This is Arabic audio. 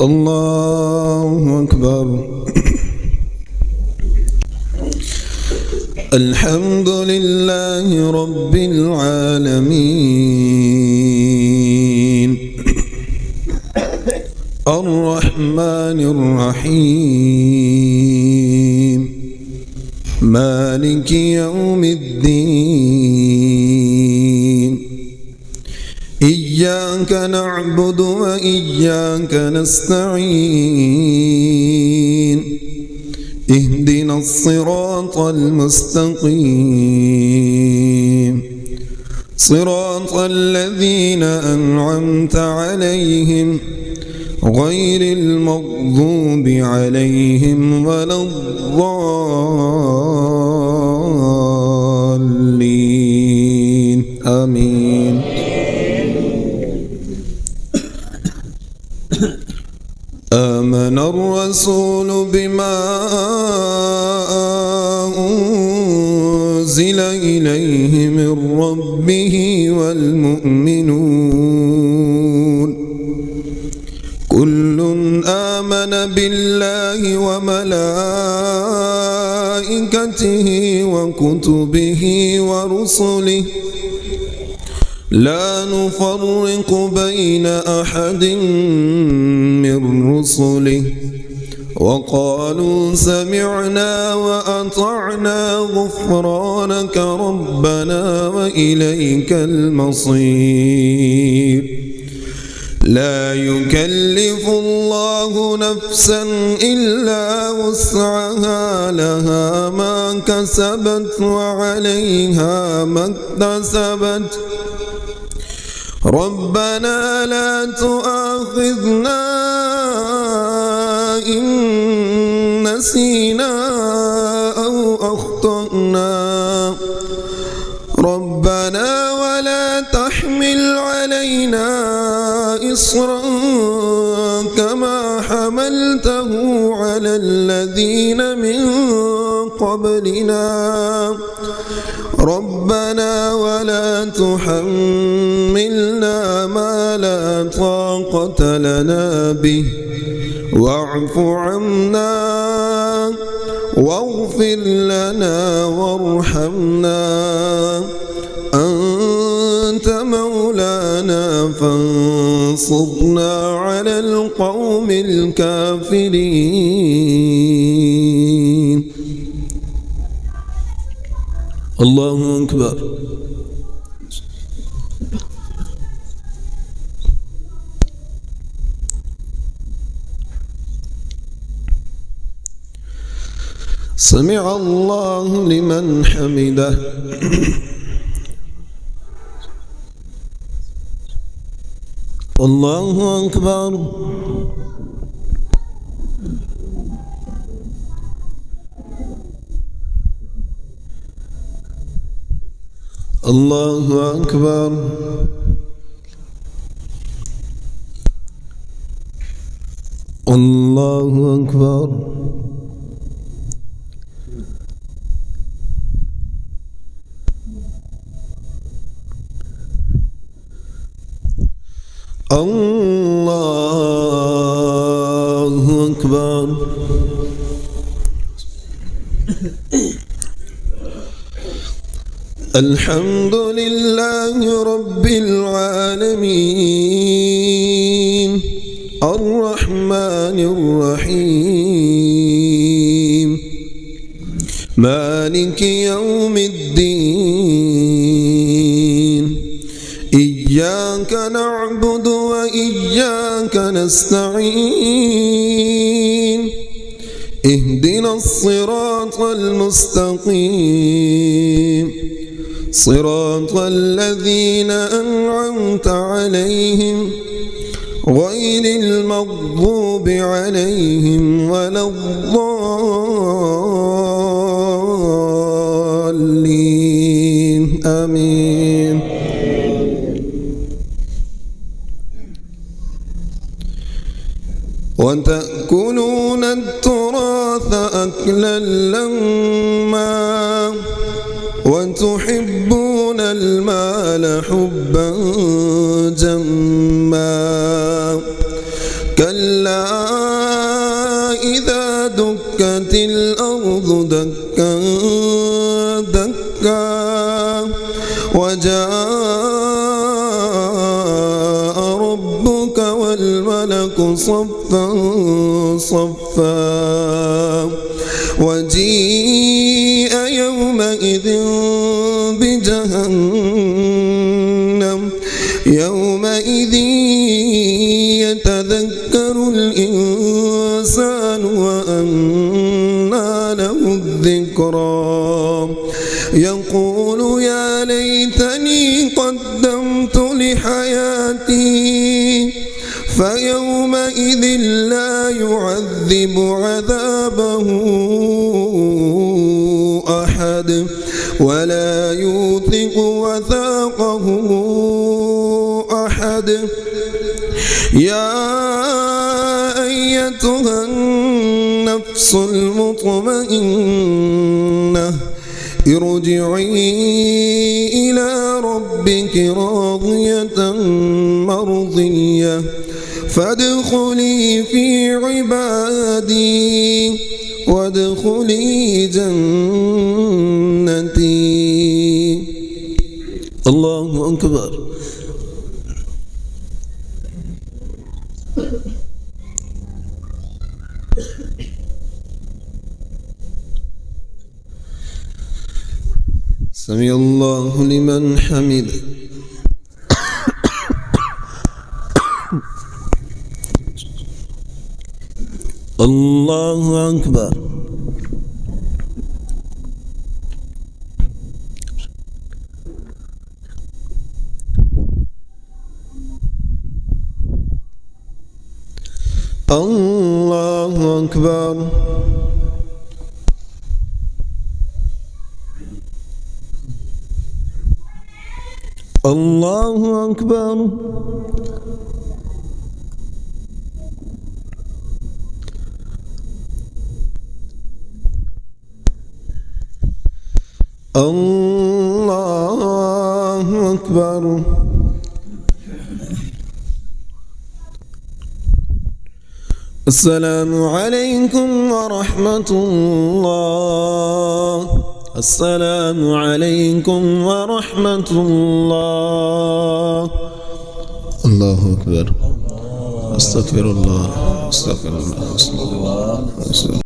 الله أكبر. الحمد لله رب العالمين الرحمن الرحيم مالك يوم الدين إياك نعبد وإياك نستعين اهدنا الصراط المستقيم صراط الذين أنعمت عليهم غير المغضوب عليهم ولا الضالين آمين. آمن الرسول بما أنزل إليه من ربه والمؤمنون كل آمن بالله وملائكته وكتبه ورسله لا نفرق بين أحد من رسله وقالوا سمعنا وأطعنا غفرانك ربنا وإليك المصير. لا يكلف الله نفسا إلا وسعها لها ما كسبت وعليها ما اكتسبت ربنا لا تؤاخذنا إن نسينا أو أخطأنا ربنا ولا تحمل علينا إصرا كما حملته على الذين من قبلنا ربنا ولا تحملنا ما لا طاقة لنا به واعف عنا واغفر لنا وارحمنا أنت مولانا فانصرنا على القوم الكافرين. الله أكبر. سمع الله لمن حمده. الله أكبر. الله أكبر. الله أكبر. الله أكبر. الحمد لله رب العالمين الرحمن الرحيم مالك يوم الدين إياك نعبد وإياك نستعين اهدنا الصراط المستقيم صراط الذين أنعمت عليهم غير المغضوب عليهم ولا الضالين آمين. وتأكلون التراث أكلا لما وتحبون المال حبا جما كلا إذا دكت الأرض دكا دكا وجاء ربك والملك صفا صفا وجيء يومئذ بجهنم يومئذ يتذكر الإنسان وأنى له الذكرى يقول يا ليتني قدمت لحياتي فيومئذ لا يعذب عذابه أحد ولا يوثق وثاقه أحد يا أيتها النفس المطمئنة ارجعي إلى ربك راضية مرضية فادخلي في عبادي وادخلي جنتي. الله أكبر. سمع الله لمن حمده. الله أكبر. الله أكبر. الله أكبر. الله أكبر. السلام عليكم ورحمة الله. السلام عليكم ورحمة الله. الله أكبر. أستغفر الله. أستغفر الله.